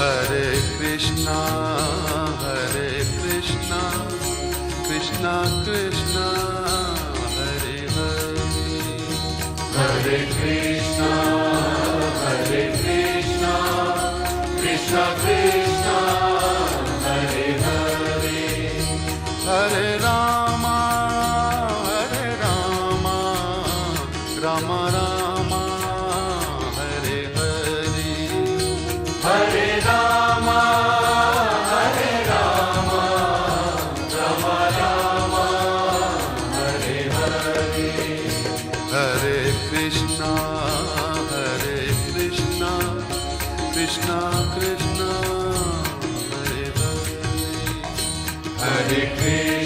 Hare Krishna, Hare Krishna, Krishna Krishna, Hare Hare. Hare Krishna, Hare Krishna, Krishna Krishna, Hare Hare. Hare Rama, Hare Rama, Rama Rama, Hare Hare. Hare Rama, Hare Rama, Rama Rama, Hare Hare. Hare Krishna, Hare Krishna, Krishna Krishna, Hare Hare. Hare Krishna.